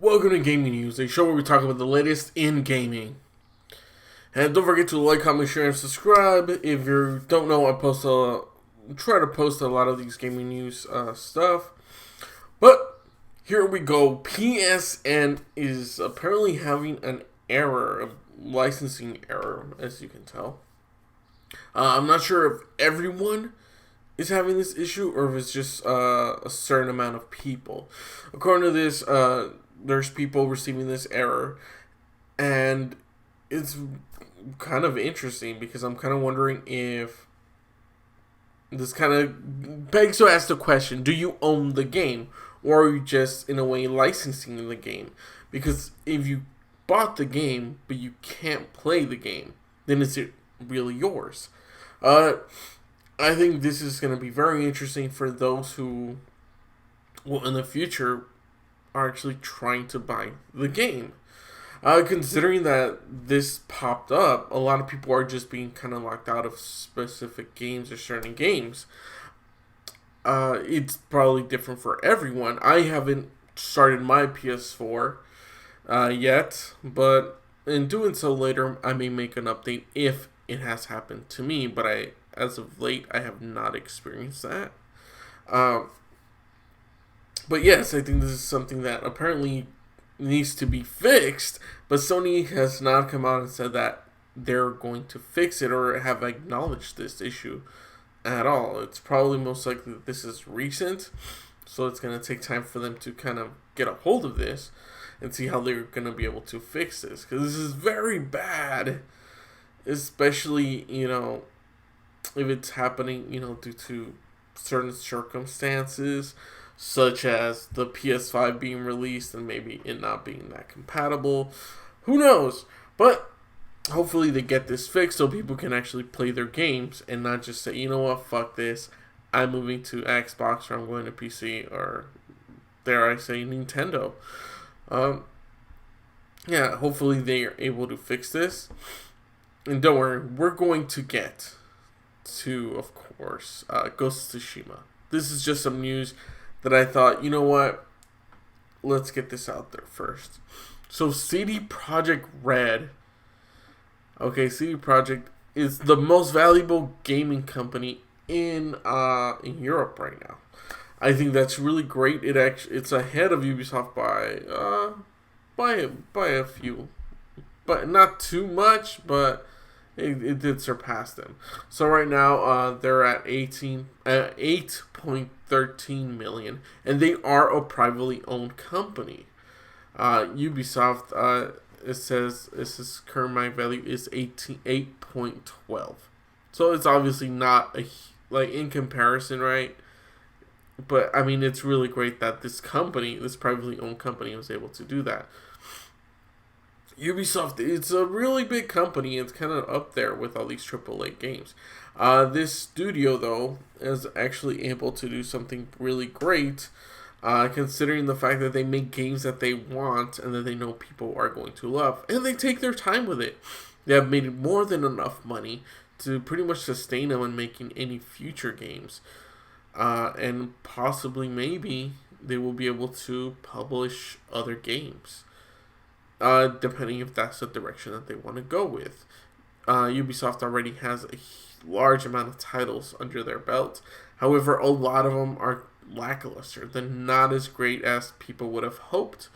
Welcome to Gaming News, a show where we talk about the latest in gaming. And don't forget to like, comment, share, and subscribe. If you don't know, try to post a lot of these gaming news stuff. But here we go. PSN is apparently having an error, a licensing error, as you can tell. I'm not sure if everyone is having this issue or if it's just a certain amount of people. According to this, there's people receiving this error, and it's kind of interesting because I'm kind of wondering if this kind of begs to ask the question: do you own the game, or are you just in a way licensing the game? Because if you bought the game but you can't play the game, then is it really yours? I think this is going to be very interesting for those who will in the future are actually trying to buy the game. Considering that this popped up, a lot of people are just being kind of locked out of specific games or certain games. It's probably different for everyone. I haven't started my PS4 yet, but in doing so later, I may make an update if it has happened to me. But as of late, I have not experienced that. But yes, I think this is something that apparently needs to be fixed, but Sony has not come out and said that they're going to fix it or have acknowledged this issue at all. It's probably most likely that this is recent, so it's going to take time for them to kind of get a hold of this and see how they're going to be able to fix this, because this is very bad, especially, if it's happening, due to certain circumstances, such as the PS5 being released and maybe it not being that compatible. Who knows? But hopefully they get this fixed so people can actually play their games and not just say, you know what, fuck this, I'm moving to Xbox or I'm going to PC or, dare I say, Nintendo. Hopefully they are able to fix this. And don't worry, we're going to get to, of course, Ghost of Tsushima. This is just some news that I thought, you know what, let's get this out there first. So Projekt RED. Okay, CD Projekt is the most valuable gaming company in Europe right now. I think that's really great. It's ahead of Ubisoft by a few, but not too much. But it did surpass them. So right now, they're at 8.13 million, and they are a privately owned company. Ubisoft, it says its current market value is 8.12. So it's obviously not in comparison, right? But I mean, it's really great that this privately owned company, was able to do that. Ubisoft, it's a really big company. It's kind of up there with all these AAA games. This studio, though, is actually able to do something really great, considering the fact that they make games that they want and that they know people are going to love. And they take their time with it. They have made more than enough money to pretty much sustain them in making any future games. And possibly, maybe, they will be able to publish other games. Depending if that's the direction that they want to go with. Ubisoft already has a large amount of titles under their belt. However, a lot of them are lackluster. They're not as great as people would have hoped.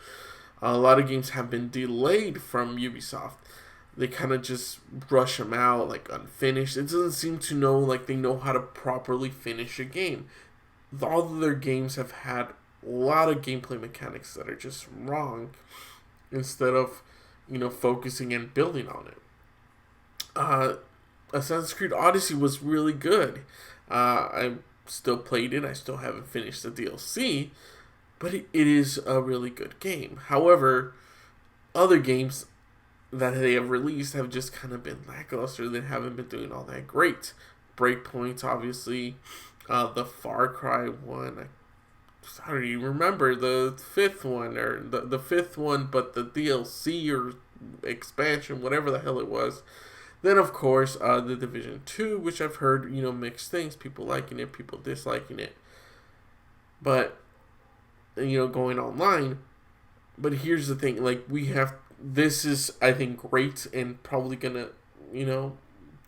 A lot of games have been delayed from Ubisoft. They kind of just rush them out like unfinished. It doesn't seem to know they know how to properly finish a game. All of their games have had a lot of gameplay mechanics that are just wrong, instead of, focusing and building on it. Assassin's Creed Odyssey was really good. I still played it. I still haven't finished the DLC, but it is a really good game. However, other games that they have released have just kind of been lackluster. They haven't been doing all that great. Breakpoint, obviously. The Far Cry one, I don't even remember the fifth one, or the fifth one, but the DLC or expansion, whatever the hell it was. Then, of course, the Division 2, which I've heard, mixed things. People liking it, people disliking it. But, going online, But here's the thing, like, this is, I think, great and probably gonna,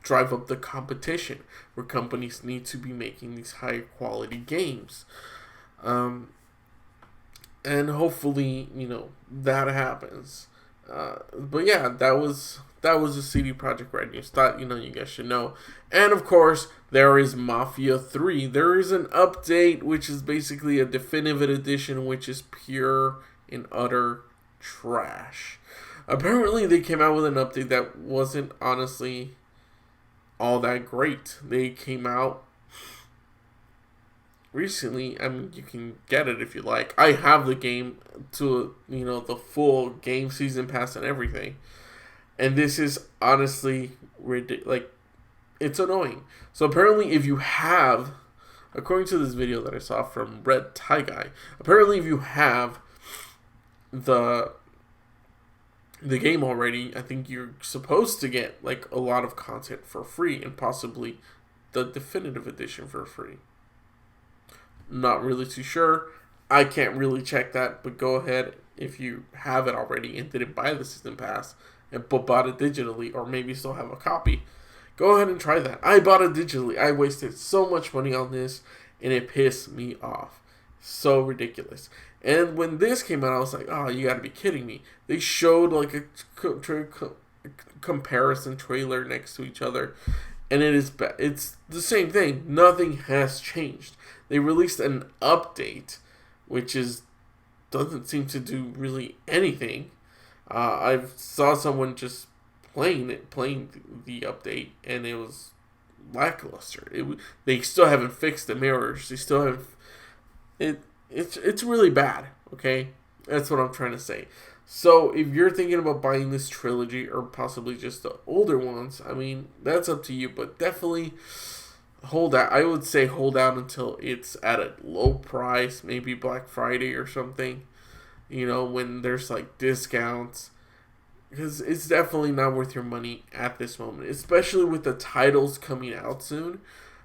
drive up the competition where companies need to be making these high quality games. Um, and hopefully, that happens. But yeah, that was the CD Projekt Red news. Thought you guys should know. And of course, there is Mafia 3. There is an update, which is basically a definitive edition, which is pure and utter trash. Apparently, they came out with an update that wasn't honestly all that great. They came out recently. I mean, you can get it if you like. I have the game to the full game season pass and everything, and this is honestly ridiculous. Like, it's annoying. So apparently, if you have, according to this video that I saw from Red Tie Guy, apparently if you have the game already, I think you're supposed to get like a lot of content for free and possibly the definitive edition for free. Not really too sure. I can't really check that, but go ahead if you have it already and didn't buy the season pass and bought it digitally, or maybe still have a copy. Go ahead and try that. I bought it digitally. I wasted so much money on this, and it pissed me off. So ridiculous. And when this came out, I was like, oh, you gotta be kidding me. They showed like a comparison trailer next to each other, and it's the same thing. Nothing has changed. They released an update, which doesn't seem to do really anything. I saw someone just playing the update, and it was lackluster. They still haven't fixed the mirrors. They still have It's really bad. Okay, that's what I'm trying to say. So if you're thinking about buying this trilogy or possibly just the older ones, I mean, that's up to you. But definitely hold out. I would say hold out until it's at a low price, maybe Black Friday or something. When there's like discounts, because it's definitely not worth your money at this moment, especially with the titles coming out soon,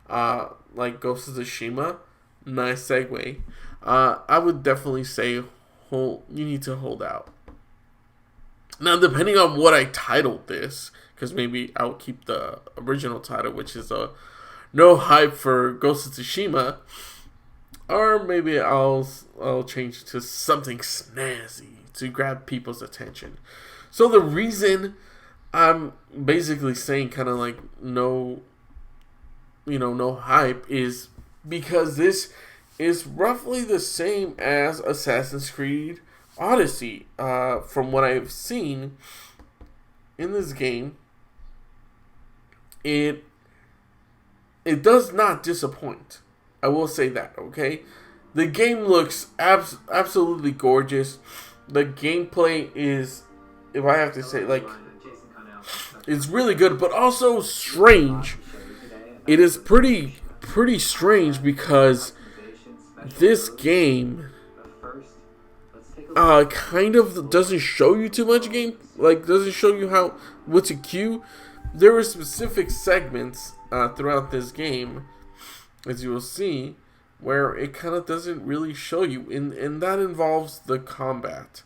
like Ghost of Tsushima. Nice segue. I would definitely say you need to hold out. Now, depending on what I titled this, because maybe I'll keep the original title, which is no hype for Ghost of Tsushima, or maybe I'll change it to something snazzy to grab people's attention. So the reason I'm basically saying kind of like no hype is because this is roughly the same as Assassin's Creed Odyssey. From what I've seen in this game, it does not disappoint. I will say that, okay? The game looks absolutely gorgeous. The gameplay is, if I have to say, like, it's really good, but also strange. It is pretty strange because this game kind of doesn't show you too much game. Like, doesn't show you what to queue. There are specific segments throughout this game, as you will see, where it kind of doesn't really show you, and that involves the combat.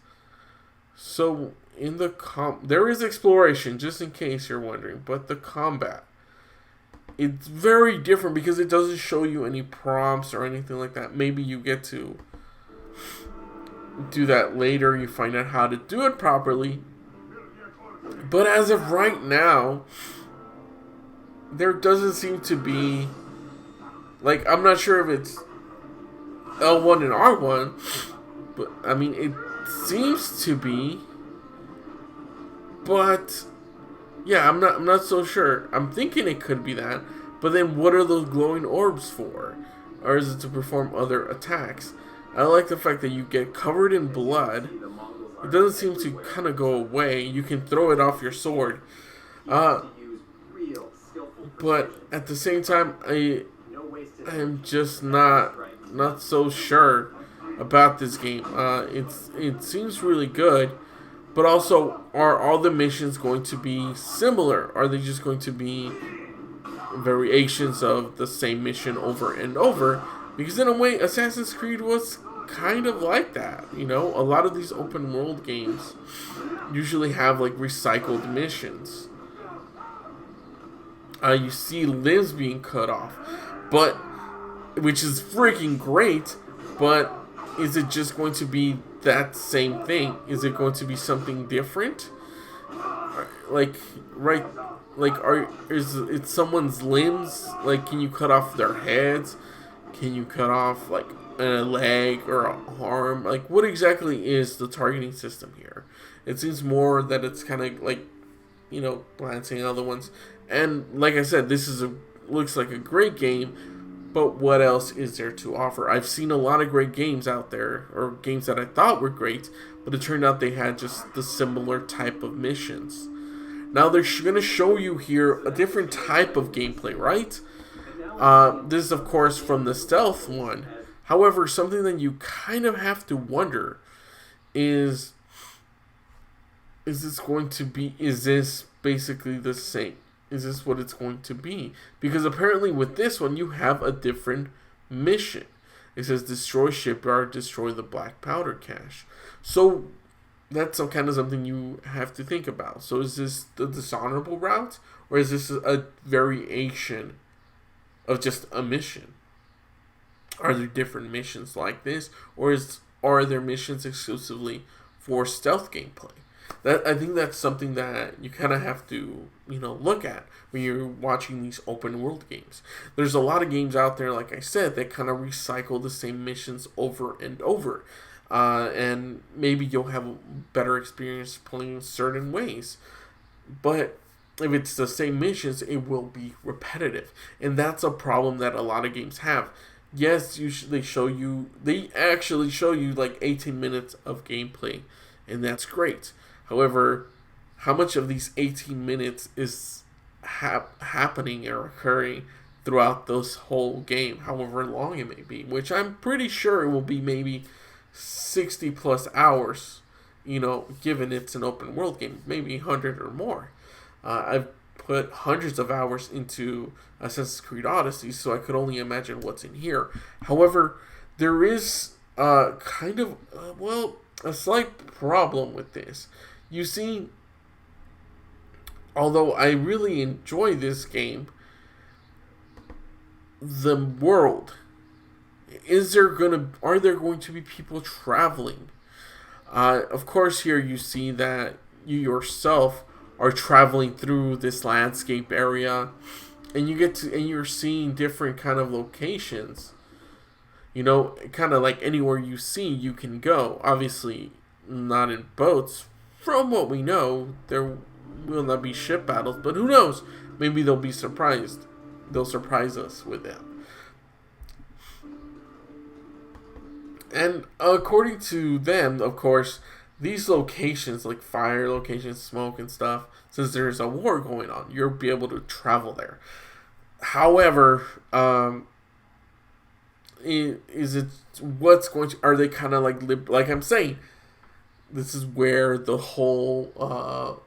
So in the there is exploration, just in case you're wondering, but the combat, it's very different because it doesn't show you any prompts or anything like that. Maybe you get to do that later. You find out how to do it properly. But as of right now, there doesn't seem to be, like, I'm not sure if it's L1 and R1, but I mean, it seems to be. But yeah, I'm not so sure. I'm thinking it could be that. But then what are those glowing orbs for? Or is it to perform other attacks? I like the fact that you get covered in blood. It doesn't seem to kind of go away. You can throw it off your sword. But at the same time, I am just not so sure about this game. It seems really good. But also, are all the missions going to be similar? Are they just going to be variations of the same mission over and over? Because in a way, Assassin's Creed was kind of like that. You know, a lot of these open world games usually have like recycled missions. You see limbs being cut off, but which is freaking great. But is it just going to be that same thing? Is it going to be something different? Like right, like is it someone's limbs? Like, can you cut off their heads? Can you cut off like a leg or a arm? Like, what exactly is the targeting system here? It seems more that it's kind of like, you know, glancing at other ones. And like I said, this is looks like a great game, but what else is there to offer? I've seen a lot of great games out there, or games that I thought were great, but it turned out they had just the similar type of missions. Now they're going to show you here a different type of gameplay, right? This is, of course, from the stealth one. However, something that you kind of have to wonder is this going to be, is this basically the same? Is this what it's going to be? Because apparently with this one, you have a different mission. It says destroy shipyard, destroy the black powder cache. So that's some kind of something you have to think about. So is this the dishonorable route, or is this a variation of just a mission? Are there different missions like this, or are there missions exclusively for stealth gameplay? I think that's something that you kind of have to, you know, look at when you're watching these open world games. There's a lot of games out there, like I said, that kind of recycle the same missions over and over. And maybe you'll have a better experience playing certain ways. But if it's the same missions, it will be repetitive. And that's a problem that a lot of games have. Yes, they actually show you like 18 minutes of gameplay, and that's great. However, how much of these 18 minutes is happening or occurring throughout this whole game, however long it may be, which I'm pretty sure it will be maybe 60 plus hours, you know, given it's an open world game, maybe 100 or more. I've put hundreds of hours into Assassin's Creed Odyssey, so I could only imagine what's in here. However, there is kind of, a slight problem with this. You see, although I really enjoy this game, the world, are there going to be people traveling? Of course, here you see that you yourself are traveling through this landscape area, and you're seeing different kind of locations. You know, kind of like anywhere you see, you can go. Obviously, not in boats. From what we know, there will not be ship battles, but who knows? Maybe they'll be surprised. They'll surprise us with them. And according to them, of course, these locations, like fire locations, smoke and stuff, since there's a war going on, you'll be able to travel there. However, are they kind of like I'm saying, this is where the whole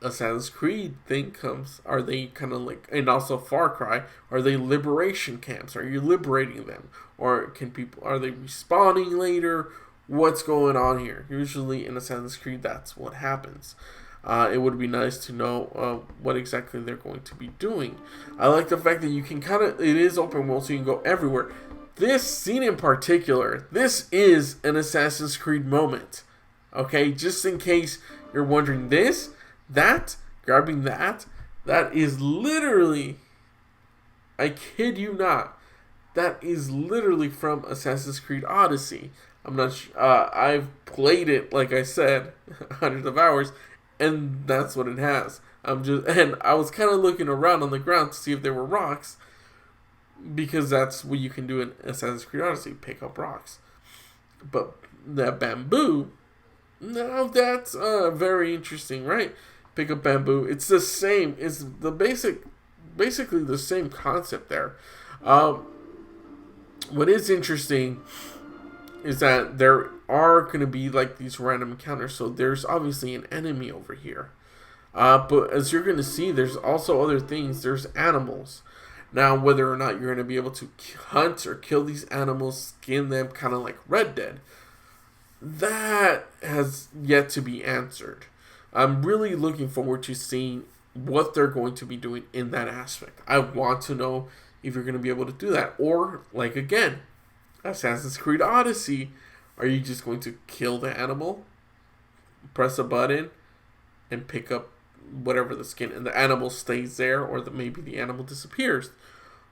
Assassin's Creed thing comes. Are they kind of like, and also Far Cry, are they liberation camps? Are you liberating them? Or are they respawning later? What's going on here? Usually in Assassin's Creed, that's what happens. It would be nice to know what exactly they're going to be doing. I like the fact that you can it is open world, so you can go everywhere. This scene in particular, this is an Assassin's Creed moment. Okay, just in case you're wondering, grabbing that is literally, I kid you not, that is literally from Assassin's Creed Odyssey. I'm not sure, I've played it, like I said, hundreds of hours, and that's what it has. And I was kind of looking around on the ground to see if there were rocks, because that's what you can do in Assassin's Creed Odyssey, pick up rocks. But that bamboo, now that's very interesting, right? Pick up bamboo. It's the same. It's the basically the same concept there. What is interesting is that there are going to be like these random encounters. So there's obviously an enemy over here. But as you're going to see, there's also other things. There's animals. Now, whether or not you're going to be able to hunt or kill these animals, skin them, kind of like Red Dead, that has yet to be answered. I'm really looking forward to seeing what they're going to be doing in that aspect. I want to know if you're going to be able to do that. Or, like again, Assassin's Creed Odyssey, are you just going to kill the animal, press a button, and pick up whatever the skin, and the animal stays there, or maybe the animal disappears?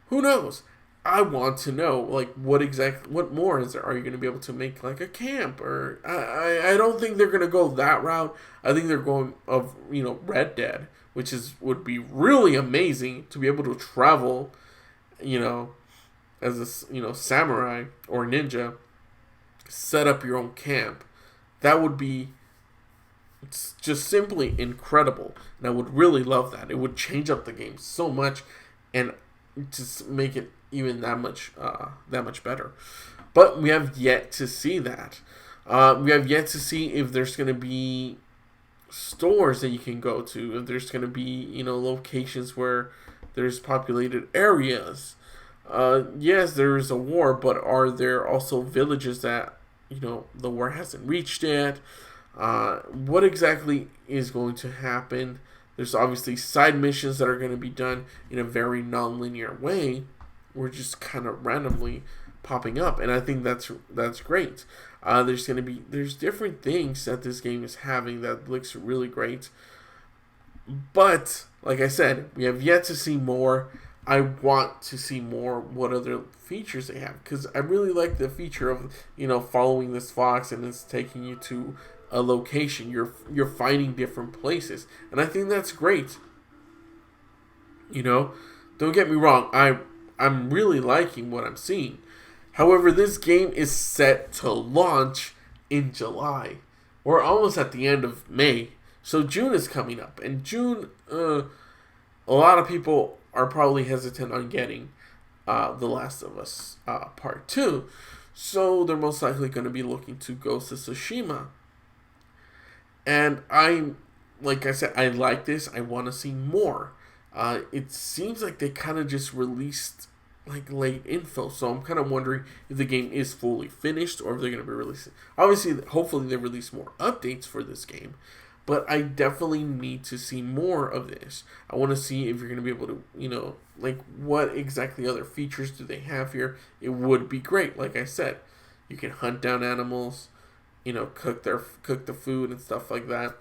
Who knows? I want to know, like, what more is there? Are you going to be able to make, like, a camp? Or, I don't think they're going to go that route. I think they're going of, Red Dead, which would be really amazing to be able to travel, as a, samurai or ninja, set up your own camp. That would be just simply incredible. And I would really love that. It would change up the game so much and just make it even that much better. But we have yet to see that. We have yet to see if there's going to be stores that you can go to, if there's going to be locations where there's populated areas. Yes, there is a war, but are there also villages that the war hasn't reached yet? What exactly is going to happen? There's obviously side missions that are going to be done in a very non-linear way. We're just kind of randomly popping up, and I think that's great. There's different things that this game is having that looks really great. But like I said, we have yet to see more. I want to see more. What other features they have? Because I really like the feature of following this fox and it's taking you to a location. You're finding different places, and I think that's great. Don't get me wrong. I'm really liking what I'm seeing. However, this game is set to launch in July. We're almost at the end of May, so June is coming up, and June, a lot of people are probably hesitant on getting The Last of Us Part 2, so they're most likely going to be looking to Ghost of Tsushima. And like I said, I like this. I want to see more. It seems like they kind of just released like late info, so I'm kind of wondering if the game is fully finished or if they're going to be releasing. Obviously, hopefully they release more updates for this game, but I definitely need to see more of this. I want to see if you're going to be able to, like what exactly other features do they have here. It would be great. Like I said, you can hunt down animals, cook the food and stuff like that.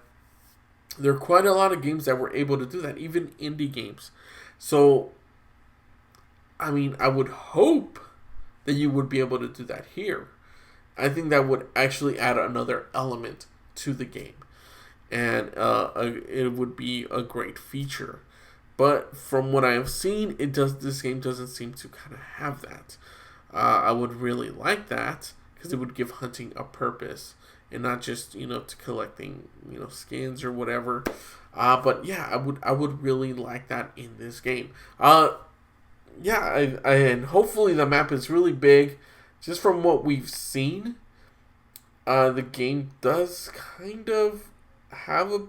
There are quite a lot of games that were able to do that, even indie games. So, I mean, I would hope that you would be able to do that here. I think that would actually add another element to the game, and it would be a great feature. But from what I have seen, this game doesn't seem to kind of have that. I would really like that because it would give hunting a purpose and not just to collecting skins or whatever. But yeah, I would really like that in this game. And hopefully the map is really big. Just from what we've seen, the game does kind of have a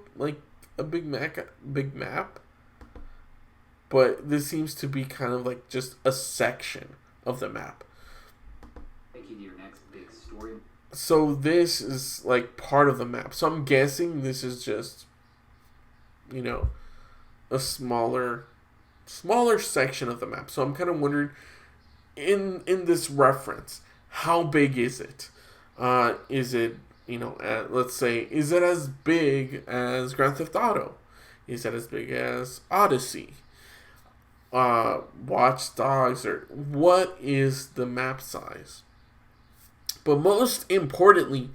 big map, but this seems to be kind of like just a section of the map. Thinking your next big story. So this is like part of the map. So I'm guessing this is just a smaller section of the map. So I'm kind of wondering in this reference, how big is it? Is it let's say, is it as big as Grand Theft Auto? Is it as big as Odyssey? Watch Dogs? Or what is the map size? But most importantly,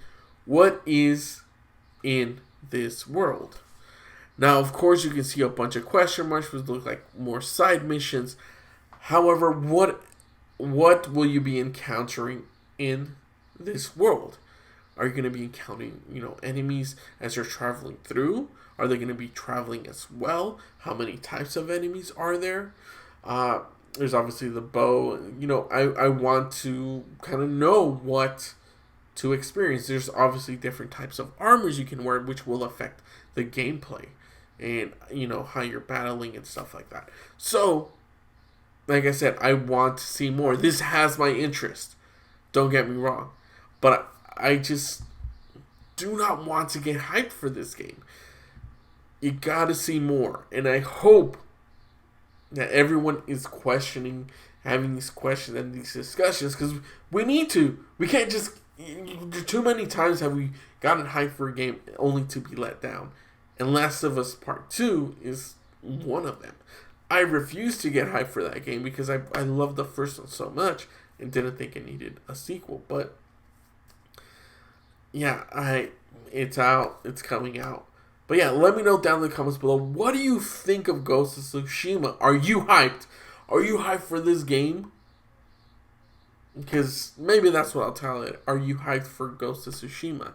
what is in this world? Now, of course, you can see a bunch of question marks, which look like more side missions. However, what will you be encountering in this world? Are you going to be encountering, enemies as you're traveling through? Are they going to be traveling as well? How many types of enemies are there? There's obviously the bow. I want to kind of know what to experience. There's obviously different types of armors you can wear, which will affect the gameplay and how you're battling and stuff like that. So like I said, I want to see more. This has my interest. Don't get me wrong. But I just do not want to get hyped for this game. You gotta see more. And I hope that everyone is questioning, having these questions and these discussions, because we need to. We can't just. Too many times have we gotten hyped for a game only to be let down. And Last of Us Part 2 is one of them. I refused to get hyped for that game because I loved the first one so much and didn't think it needed a sequel. But yeah, it's out. It's coming out. But yeah, let me know down in the comments below. What do you think of Ghost of Tsushima? Are you hyped? Are you hyped for this game? Because maybe that's what I'll tell it. Are you hyped for Ghost of Tsushima?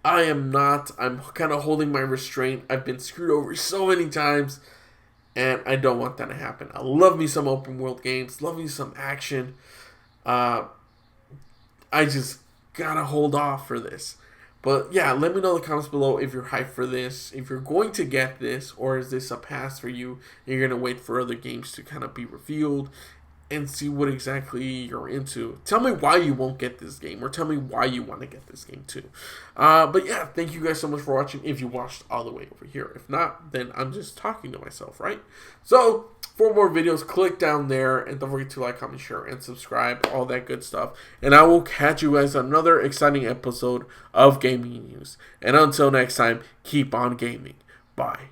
I am not. I'm kind of holding my restraint. I've been screwed over so many times, and I don't want that to happen. I love me some open world games. Love me some action. I just gotta hold off for this. But yeah, let me know in the comments below if you're hyped for this, if you're going to get this, or is this a pass for you? You're going to wait for other games to kind of be revealed and see what exactly you're into. Tell me why you won't get this game, or tell me why you want to get this game too. But yeah, thank you guys so much for watching if you watched all the way over here. If not, then I'm just talking to myself, right? So, for more videos, click down there, and don't forget to like, comment, share, and subscribe, all that good stuff. And I will catch you guys on another exciting episode of Gaming News. And until next time, keep on gaming. Bye.